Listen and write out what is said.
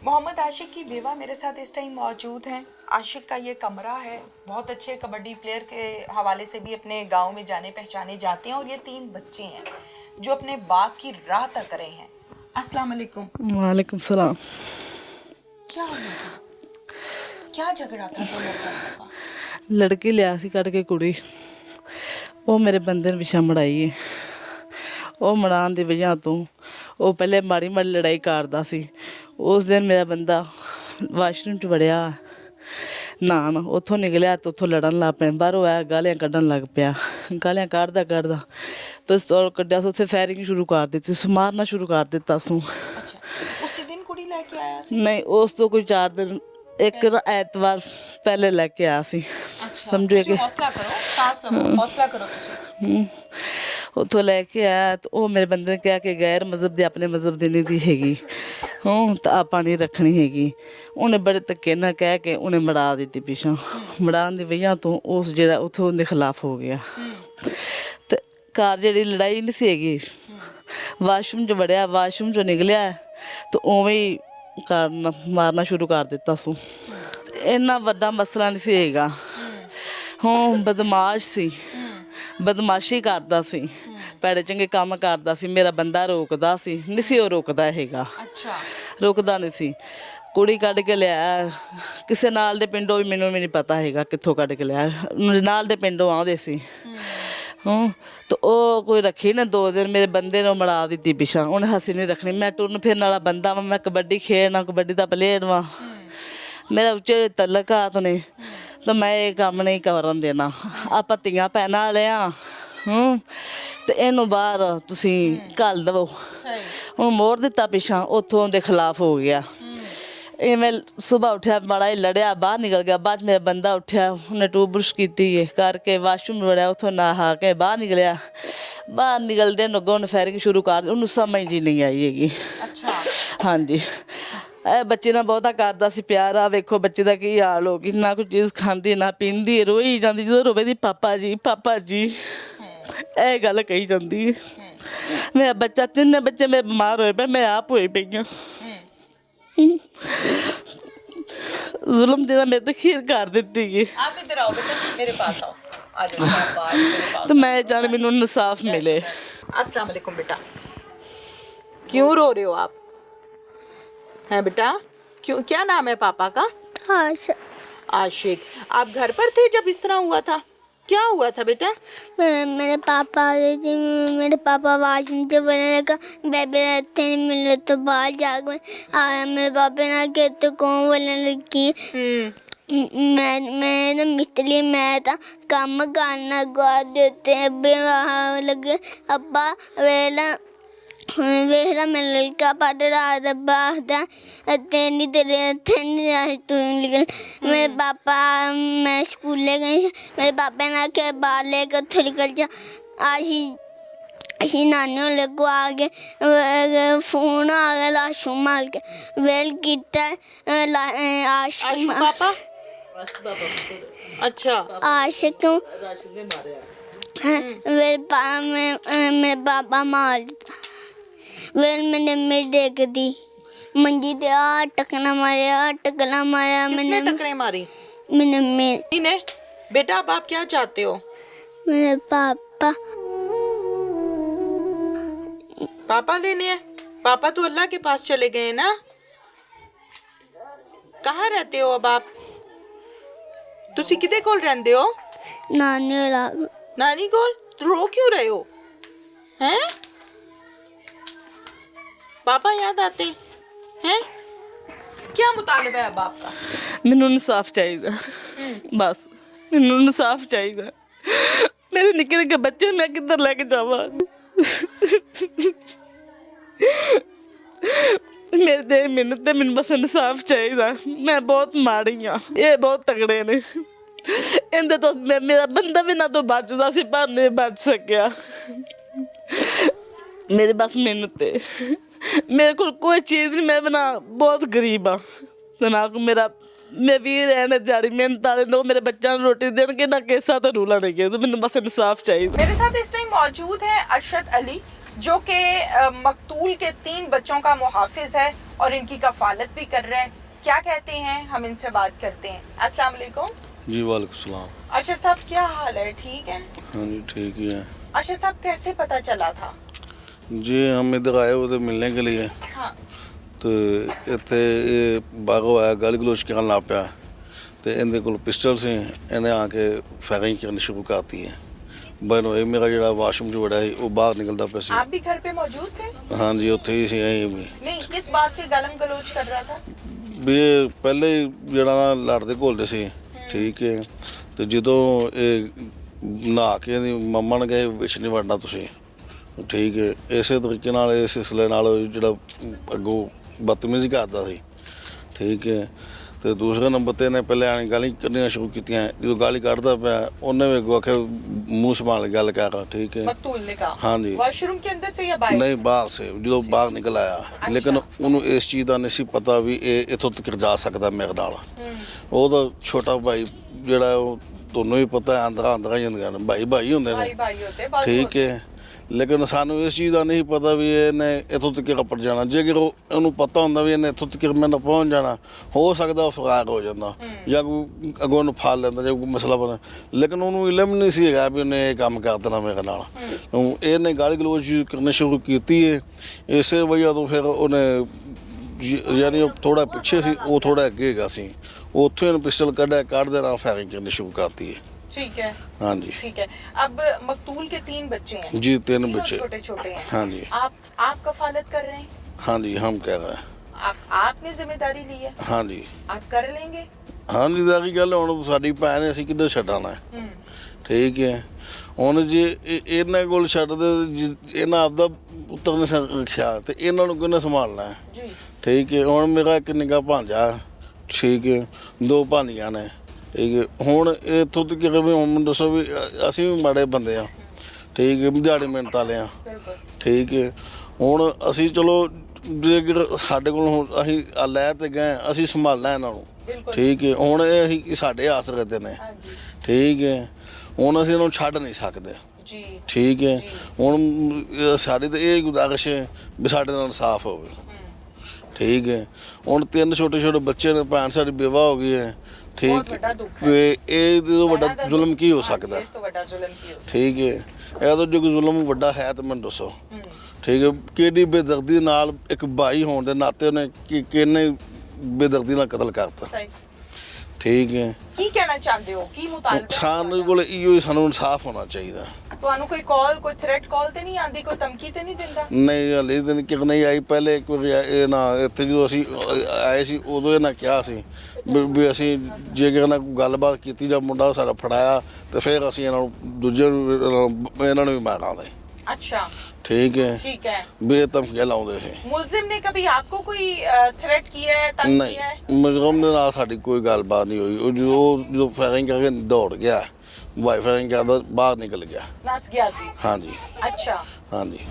मोहम्मद आशिक की बेवा मेरे साथ इस टाइम मौजूद हैं। आशिक का ये कमरा है, बहुत अच्छे कबड्डी प्लेयर के हवाले से भी अपने गांव में जाने पहचाने जाते हैं और ये 3 बच्चे हैं जो अपने बाप की राह तक रहे हैं। अस्सलाम वालेकुम। वालेकुम सलाम। क्या हुआ था? क्या झगड़ा था तुम लोगों का? लड़की लिया सी कट के कुड़ी, वो मेरे बंदे ने पिछा मड़ाई है। ਉਹ ਮੜਾਉਣ ਦੀ ਵਜ੍ਹਾ ਤੋਂ ਉਹ ਪਹਿਲੇ ਮਾੜੀ ਮਾੜੀ ਲੜਾਈ ਕਰਦਾ ਸੀ। ਉਸ ਦਿਨ ਮੇਰਾ ਬੰਦਾ ਵਾਸ਼ਰੂਮ 'ਚ ਵੜਿਆ ਨਹਾਉਣ, ਉੱਥੋਂ ਨਿਕਲਿਆ ਤਾਂ ਉੱਥੋਂ ਲੜਨ ਲੱਗ ਪਿਆ। ਬਾਹਰੋਂ ਆਇਆ ਗਾਲੀਆਂ ਕੱਢਣ ਲੱਗ ਪਿਆ। ਗਾਲੀਆਂ ਕੱਢਦਾ ਪਿਸਤੌਲ ਕੱਢਿਆ, ਉੱਥੇ ਫਾਇਰਿੰਗ ਸ਼ੁਰੂ ਕਰ ਦਿੱਤੀ, ਮਾਰਨਾ ਸ਼ੁਰੂ ਕਰ ਦਿੱਤਾ ਸੂ। ਅੱਛਾ, ਉਸੇ ਦਿਨ ਕੁੜੀ ਲੈ ਕੇ ਆਇਆ ਸੀ? ਨਹੀਂ, ਉਸ ਤੋਂ ਕੋਈ 4 ਦਿਨ, ਇੱਕ ਐਤਵਾਰ ਪਹਿਲੇ ਲੈ ਕੇ ਆਇਆ ਸੀ। ਸਮਝੋ ਕਿ ਹੌਸਲਾ ਕਰੋ, ਸਾਂਸ ਲਵੋ, ਹੌਸਲਾ ਕਰੋ ਤੁਸੀਂ। ਉੱਥੋਂ ਲੈ ਕੇ ਆਇਆ ਤਾਂ ਉਹ ਮੇਰੇ ਬੰਦੇ ਨੇ ਕਿਹਾ ਕਿ ਗੈਰ ਮਜ਼ਹਬ ਦੇ ਆਪਣੇ ਮਜ਼ਹਬ ਦੀ ਨਹੀਂ ਦੀ ਹੈਗੀ, ਤਾਂ ਆਪਾਂ ਨਹੀਂ ਰੱਖਣੀ ਹੈਗੀ। ਉਹਨੇ ਬੜੇ ਧੱਕੇ ਨਾਲ ਕਹਿ ਕੇ ਉਹਨੇ ਮੜਾ ਦਿੱਤੀ ਪਿੱਛੋਂ। ਮੜਾਉਣ ਦੀ ਵਜ੍ਹਾ ਤੋਂ ਉਸ ਜਿਹੜਾ ਉੱਥੋਂ ਉਹਦੇ ਖਿਲਾਫ ਹੋ ਗਿਆ। ਅਤੇ ਘਰ ਜਿਹੜੀ ਲੜਾਈ ਨਹੀਂ ਸੀ ਹੈਗੀ, ਵਾਸ਼ਰੂਮ 'ਚ ਵੜਿਆ, ਵਾਸ਼ਰੂਮ 'ਚੋਂ ਨਿਕਲਿਆ ਤਾਂ ਉਵੇਂ ਹੀ ਕਰਨ ਮਾਰਨਾ ਸ਼ੁਰੂ ਕਰ ਦਿੱਤਾ ਸੂ। ਇੰਨਾ ਵੱਡਾ ਮਸਲਾ ਨਹੀਂ ਸੀ ਹੈਗਾ। ਬਦਮਾਸ਼ ਸੀ, ਬਦਮਾਸ਼ੀ ਕਰਦਾ ਸੀ, ਭੈੜੇ ਚੰਗੇ ਕੰਮ ਕਰਦਾ ਸੀ। ਮੇਰਾ ਬੰਦਾ ਰੋਕਦਾ ਸੀ, ਨਹੀਂ ਸੀ ਉਹ ਰੋਕਦਾ ਹੈਗਾ। ਅੱਛਾ, ਰੋਕਦਾ ਨਹੀਂ ਸੀ। ਕੁੜੀ ਕੱਢ ਕੇ ਲਿਆ ਕਿਸੇ ਨਾਲ ਦੇ ਪਿੰਡੋਂ, ਵੀ ਮੈਨੂੰ ਵੀ ਨਹੀਂ ਪਤਾ ਹੈਗਾ ਕਿੱਥੋਂ ਕੱਢ ਕੇ ਲਿਆ, ਨਾਲ ਦੇ ਪਿੰਡੋਂ ਆਉਂਦੇ ਸੀ। ਤਾਂ ਉਹ ਕੋਈ ਰੱਖੀ ਨਾ 2 ਦਿਨ, ਮੇਰੇ ਬੰਦੇ ਨੂੰ ਮੜਾ ਦਿੱਤੀ ਪਿਛਾ। ਉਹਨੇ ਹੱਸੀ ਨਹੀਂ ਰੱਖਣੀ। ਮੈਂ ਟੁਰਨ ਫਿਰਨ ਵਾਲਾ ਬੰਦਾ ਵਾਂ, ਮੈਂ ਕਬੱਡੀ ਖੇਡਣਾ, ਕਬੱਡੀ ਦਾ ਪਲੇਅਰ ਵਾਂ। ਮੇਰਾ ਉੱਚੇ ਤਲਕਾਤ ਨੇ, ਤਾਂ ਮੈਂ ਇਹ ਕੰਮ ਨਹੀਂ ਕਰਨ ਦੇਣਾ। ਆਪਾਂ ਧੀਆਂ ਭੈਣਾਂ ਵਾਲੇ ਹਾਂ, ਅਤੇ ਇਹਨੂੰ ਬਾਹਰ ਤੁਸੀਂ ਘੱਲ ਦੇਵੋ। ਹੁਣ ਮੋੜ ਦਿੱਤਾ ਪਿਛਾਂ, ਉੱਥੋਂ ਦੇ ਖਿਲਾਫ ਹੋ ਗਿਆ। ਇਵੇਂ ਸੁਬਾਹ ਉੱਠਿਆ, ਮਾੜਾ ਹੀ ਲੜਿਆ, ਬਾਹਰ ਨਿਕਲ ਗਿਆ। ਬਾਅਦ 'ਚ ਮੇਰਾ ਬੰਦਾ ਉੱਠਿਆ, ਉਹਨੇ ਟੂਬ ਬੁਰਸ਼ ਕੀਤੀ ਹੈ ਕਰਕੇ ਵਾਸ਼ਰੂਮ ਵੜਿਆ, ਉੱਥੋਂ ਨਹਾ ਕੇ ਬਾਹਰ ਨਿਕਲਿਆ। ਬਾਹਰ ਨਿਕਲਦੇ ਨੂੰ ਅੱਗੋਂ ਉਹਨੇ ਫਾਇਰਿੰਗ ਸ਼ੁਰੂ ਕਰ ਦਿੱਤੀ। ਉਹਨੂੰ ਸਮਝ ਹੀ ਨਹੀਂ ਆਈ ਹੈਗੀ। ਅੱਛਾ, ਹਾਂਜੀ, ਇਹ ਬੱਚੇ ਨਾਲ ਬਹੁਤਾ ਕਰਦਾ ਸੀ ਪਿਆਰ। ਆ ਵੇਖੋ ਬੱਚੇ ਦਾ ਕੀ ਹਾਲ ਹੋ ਗਈ, ਨਾ ਕੋਈ ਚੀਜ਼ ਖਾਂਦੀ ਨਾ ਪੀਂਦੀ, ਰੋਈ ਜਾਂਦੀ। ਜਦੋਂ ਰੋਵੇ ਦੀ ਪਾਪਾ ਜੀ ਪਾਪਾ ਜੀ, ਇਹ ਗੱਲ ਕਹੀ ਜਾਂਦੀ ਹੈ। ਮੇਰਾ ਬੱਚਾ, 3 ਬੱਚੇ ਮੇਰੇ ਬਿਮਾਰ ਹੋਏ ਪਏ, ਮੈਂ ਆਪ ਹੋਈ ਪਈ ਹਾਂ। ਜ਼ੁਲਮ ਦੇਣਾ ਮੇਰੇ ਤੇ ਖੀਰ ਕਰ ਦਿੱਤੀ ਗਈ। आप इधर आओ बेटा, मेरे पास आओ, आ जाओ शाबाश, मेरे पास। तो मैं जान मैनू इंसाफ मिले। अस्सलाम वालेकुम बेटा, क्यों रो रहे हो आप? हैं बेटा, क्यों, क्या नाम है पापा का? आशिक। आप घर पर थे जब इस तरह हुआ था? क्या हुआ था बेटा? मेरे पापा आ गए थे। मेरे पापा वाशरूम से बोलने लगा बेबी रहते नहीं मिले, तो बाहर जाकर आया। मेरे पापा ने कहा तो कौन बोलने लगी? मैं ना मिस्त्री, मैं था काम करना गा देते हैं लगे। अब्बा वेला मेरा लड़का पढ़ रहा था बाहर, तेनी तू निकल। मेरे पापा, मैं स्कूल ले गई, मेरे पापा ने आके बाहर लेकर थोड़ी निकल जा। असी नानी लगो आ गए, फोन आ गया, लाशू मार के वेल किता आशिक पापा। अच्छा, आशिक मेरे पापा मार दिता। वेल मैंने मेरी देख दी मंजी ते टकना मारा। किसने टकरे मारी? मैंने ने। बेटा अब आप क्या चाहते हो? मेरे पापा लेने हैं। पापा तो अल्लाह के पास चले गए ना। कहाँ रहते हो अब आप? तुसी किदे कोल रहंदे हो? नानी कोल। तो रो क्यों रहे हो? हैं? पापा याद आते हैं? क्या मुतालबा है अब आपका? मैनू इंसाफ चाहिए, बस मैनू इंसाफ चाहिए। मेरे निक्के निक्के बच्चे मैं किधर लेके जावा? मेरे दे मिन्नत ते मैनू बस इंसाफ चाहिए। मैं बहुत माड़ी हाँ, ये बहुत तगड़े ने। इनदे तो मेरा बंदा भी ना तो बचदा सी, पर नहीं बच सकिया। मेरे बस मिन्नत है, मेरे को कोई चीज़ नहीं। मैं बना बहुत गरीब हाँ। सुना को मेरा मैं भी रहने जाड़ी मेहनत वाले लोग मेरे बच्चों को रोटी देंगे ना, कैसा तो रूला नहीं गया। तो मैंने बस इंसाफ चाहिए। मेरे साथ इस टाइम मौजूद है अरशद अली, जो कि मकतूल के 3 बच्चों का मुहाफिज है और इनकी कफालत भी कर रहे हैं। क्या कहते हैं, हम इनसे बात करते हैं। अस्सलाम वालेकुम। जी वालेकुम सलाम। अरशद साहब, क्या हाल है? ठीक है? हाँ जी ठीक ही है अरशद साहब, कैसे पता चला था? जी, हम इधर आए हुए थे मिलने के लिए, हाँ, तो इतने बागो आया गाली गलोच करन लग पिया, तो इनके कोल पिस्टल से इन्हें आके फायरिंग करनी शुरू करती है। बनो ये मेरा जो वाशरूम जो बड़ा है वो बाहर निकलता पे से। आप भी घर पे मौजूद थे? हाँ जी, उत्थे ही सी यहीं भी नहीं, किस बात पे गालम गलोच कर रहा था? भी पहले जरा ना लड़ते घोलते सी, ठीक है। तो ਜਦੋਂ ਇਹ ਨਹਾ ਕੇ ਇਹਦੀ ਮੰਮਾ ਨੇ ਕਹੇ ਵਿੱਚ ਨਹੀਂ ਵੜਨਾ ਤੁਸੀਂ, ਠੀਕ ਹੈ। ਇਸੇ ਤਰੀਕੇ ਨਾਲ ਇਸ ਸਿਲਸਿਲੇ ਨਾਲ ਜਿਹੜਾ ਅੱਗੋਂ ਬਦਤਮੀਜ਼ੀ ਕਰਦਾ ਸੀ, ਠੀਕ ਹੈ। ਤੇ ਦੂਸਰੇ ਨੰਬਰ ਤੇ ਇਹਨੇ ਪਹਿਲੇ ਆਣ ਗਾਲੀ ਕਰਨੀਆਂ ਸ਼ੁਰੂ ਕੀਤੀਆਂ। ਜਦੋਂ ਗਾਲੀ ਕੱਢਦਾ ਪਿਆ ਉਹਨੇ ਵੀ ਅੱਗੋਂ ਆਖਿਆ ਮੂੰਹ ਸੰਭਾਲ ਕੇ ਗੱਲ ਕਰ, ठीक है। मकतूल ने कहा? हाँ जी। वॉशरूम के अंदर से या बाहर? ਨਹੀਂ ਬਾਹਰ ਸੇ ਜਦੋਂ ਬਾਹਰ ਨਿਕਲ ਆਇਆ, ਲੇਕਿਨ ਉਹਨੂੰ ਇਸ ਚੀਜ਼ ਦਾ ਨਹੀਂ ਸੀ ਪਤਾ ਵੀ ਇਹ ਇੱਥੋਂ ਤੱਕ ਜਾ ਸਕਦਾ ਮੇਰੇ ਨਾਲ। ਉਹਦਾ ਛੋਟਾ ਭਾਈ ਜਿਹੜਾ ਉਹ ਤੁਹਾਨੂੰ ਵੀ ਪਤਾ ਹੈ ਅੰਦਰਾਂ ਹੀ ਹੁੰਦੇ ਨੇ, ਭਾਈ ਭਾਈ ਹੁੰਦੇ भाई ਨੇ, भाई होते हैं, बाजू ਠੀਕ होते हैं। ਹੈ। ਲੇਕਿਨ ਸਾਨੂੰ ਇਸ ਚੀਜ਼ ਦਾ ਨਹੀਂ ਪਤਾ ਵੀ ਇਹਨੇ ਇੱਥੋਂ ਤੱਕ ਕੱਪੜ ਜਾਣਾ। ਜੇਕਰ ਉਹਨੂੰ ਪਤਾ ਹੁੰਦਾ ਵੀ ਇਹਨੇ ਇੱਥੋਂ ਤੱਕ ਮੈਨੂੰ ਪਹੁੰਚ ਜਾਣਾ, ਹੋ ਸਕਦਾ ਉਹ ਫਰਾਰ ਹੋ ਜਾਂਦਾ ਜਾਂ ਕੋਈ ਅੱਗੋਂ ਨੂੰ ਫਾਲ ਲੈਂਦਾ ਜਾਂ ਕੋਈ ਮਸਲਾ ਬਣਾ। ਲੇਕਿਨ ਉਹਨੂੰ ਇਲਮ ਨਹੀਂ ਸੀ ਹੈਗਾ ਵੀ ਉਹਨੇ ਇਹ ਕੰਮ ਕਰ ਦੇਣਾ ਮੇਰੇ ਨਾਲ। ਇਹਨੇ ਗਾਲੀ ਗਲੋਚ ਕਰਨੀ ਸ਼ੁਰੂ ਕੀਤੀ ਹੈ। ਇਸੇ ਵਜ੍ਹਾ ਤੋਂ ਫਿਰ ਉਹਨੇ ਯਾਨੀ ਉਹ ਥੋੜਾ ਪਿੱਛੇ ਸੀ, ਉਹ ਥੋੜਾ ਅੱਗੇ ਹੈਗਾ ਸੀ, ਉੱਥੇ ਉਹਨੇ ਪਿਸਟਲ ਕੱਢ ਦੇ ਨਾਲ ਫਾਇਰਿੰਗ ਕਰਨੀ ਸ਼ੁਰੂ ਕਰਤੀ ਹੈ। ठीक है, हाँ जी ठीक है। अब मकतूल के 3 बच्चे हैं जी, 3 बच्चे छोटे छोटे हैं। हाँ जी आप कफालत कर रहे हैं? हाँ जी हम कह रहे हैं आपने जिम्मेदारी ली है, हाँ जी आप कर लेंगे? हाँ जी ਦਾ ਕੀ ਗੱਲ, ਹੁਣ ਸਾਡੀ ਭੈਣ ਹੈ, ਅਸੀਂ ਕਿੱਧਰ ਛੱਡਾਣਾ ਹੈ, ਠੀਕ ਹੈ। ਹੁਣ ਜੇ ਇਹਨਾਂ ਕੋਲ ਛੱਡਦੇ, ਇਹਨਾਂ ਆਪਦਾ ਪੁੱਤਰ ਨੇ ਰੱਖਿਆ ਤੇ ਇਹਨਾਂ ਨੂੰ ਕਿਹਨੇ ਸੰਭਾਲਣਾ ਹੈ, जी। ਠੀਕ ਹੈ। ਹੁਣ ਮੇਰਾ ਇੱਕ ਨਿੱਘਾ ਭਾਂਜਾ, ਠੀਕ ਹੈ, 2 ਭਾਂਜੀਆਂ ਨੇ, ਠੀਕ ਹੈ। ਹੁਣ ਇੱਥੋਂ ਤੱਕ ਕਿ ਵੀ ਹੁਣ ਦੱਸੋ ਵੀ ਅਸੀਂ ਵੀ ਮਾੜੇ ਬੰਦੇ ਆ, ਠੀਕ ਹੈ, ਦਿਹਾੜੀ ਮਿਹਨਤ ਵਾਲੇ ਆ, बिल्कुल। ਠੀਕ ਹੈ। ਹੁਣ ਅਸੀਂ ਚਲੋ ਜੇਕਰ ਸਾਡੇ ਕੋਲ ਹੁਣ ਅਸੀਂ ਲੈ ਤੇ ਗਏ, ਅਸੀਂ ਸੰਭਾਲਣਾ ਇਹਨਾਂ ਨੂੰ, बिल्कुल। ਠੀਕ ਹੈ। ਹੁਣ ਇਹ ਅਸੀਂ ਸਾਡੇ ਆਸ ਰੱਖਦੇ ਨੇ, हाँ जी, ਠੀਕ ਹੈ। ਹੁਣ ਅਸੀਂ ਇਹਨਾਂ ਨੂੰ ਛੱਡ ਨਹੀਂ ਸਕਦੇ, जी। ਠੀਕ ਹੈ। ਹੁਣ ਸਾਡੀ ਤਾਂ ਇਹ ਗੁਜ਼ਾਰਿਸ਼ ਹੈ ਵੀ ਸਾਡੇ ਨਾਲ ਇਨਸਾਫ ਹੋਵੇ, ਠੀਕ ਹੈ। ਹੁਣ 3 ਛੋਟੇ ਛੋਟੇ ਬੱਚੇ ਨੇ, ਭੈਣ ਸਾਡੀ ਬੇਵਾ ਹੋ ਗਈ ਹੈ, बहुत ਠੀਕ बड़ा दुख है। ਤੇ ਇਹ ਤੋਂ ਵੱਡਾ बड़ा ਜ਼ੁਲਮ ਕੀ ਹੋ हाँ जी, ਸਕਦਾ, इस तो बड़ा जुल्म की हो सकता ਠੀਕ ਹੈ। ਇਹ ਤੋਂ ਜੋ ਕੋਈ ਜ਼ੁਲਮ ਵੱਡਾ ਹੈ ਤਾਂ ਮੈਨੂੰ ਦੱਸੋ, है। ਠੀਕ ਹੈ। ਕਿਹੜੀ ਬੇਦਰਦੀ ਨਾਲ ਇੱਕ ਭਾਈ ਹੋਣ ਦੇ ਨਾਤੇ ਉਹਨੇ ਕਿੰਨੇ ਬੇਦਰਦੀ ਨਾਲ ਕਤਲ ਕਰਤਾ, सही। ਠੀਕ ਹੈ। की कहना चाहते हो, की मुतालबा ਸਾਨੂੰ ਕੋਲ ਇਹੋ ਹੀ, ਸਾਨੂੰ ਇਨਸਾਫ ਹੋਣਾ ਚਾਹੀਦਾ। ਤੁਹਾਨੂੰ ਕੋਈ ਕਾਲ, ਕੋਈ ਥ੍ਰੈਟ ਕਾਲ ਤੇ ਨਹੀਂ ਆਂਦੀ, ਕੋਈ ਧਮਕੀ ਤੇ ਨਹੀਂ ਦਿੰਦਾ? ਨਹੀਂ ਹਲੇ ਦਿਨ ਕਿ ਨਹੀਂ ਆਈ। ਪਹਿਲੇ ਇੱਕ ਵਾਰੀ ਇਹ ਨਾ ਇੱਥੇ ਜਦੋਂ ਅਸੀਂ ਆਏ ਸੀ ਉਦੋਂ ਇਹਨਾਂ ਕਿਹਾ ਸੀ ਵੀ ਅਸੀਂ ਜੇਕਰ ਨਾ ਕੋਈ ਗੱਲਬਾਤ ਕੀਤੀ ਜਾਂ ਮੁੰਡਾ ਸਾਡਾ ਫੜਾਇਆ ਤੇ ਫਿਰ ਅਸੀਂ ਇਹਨਾਂ ਨੂੰ ਦੂਜੇ ਇਹਨਾਂ ਨੂੰ ਵੀ ਮਾਰਾਂਗੇ, अच्छा, ਠੀਕ ਹੈ। ठीक है। ਬੇਧਮਕੀਆਂ ਲਾਉਂਦੇ ਸੀ। मुलजिम ने कभी आपको कोई थ्रेट किया है, तंग ਨਹੀਂ, किया है? ਮੁਲਜ਼ਮ ਦੇ ਨਾਲ ਸਾਡੀ ਕੋਈ ਗੱਲਬਾਤ ਨਹੀਂ ਹੋਈ। ਉਹ ਜਦੋਂ ਫਾਇਰਿੰਗ ਕਰਕੇ ਦੌੜ ਗਿਆ, ਵਾਈ ਫਾਇਰਿੰਗ ਕਰਦਾ ਬਾਹਰ ਨਿਕਲ ਗਿਆ। नस गया सी? हाँ जी अच्छा। हाँ जी।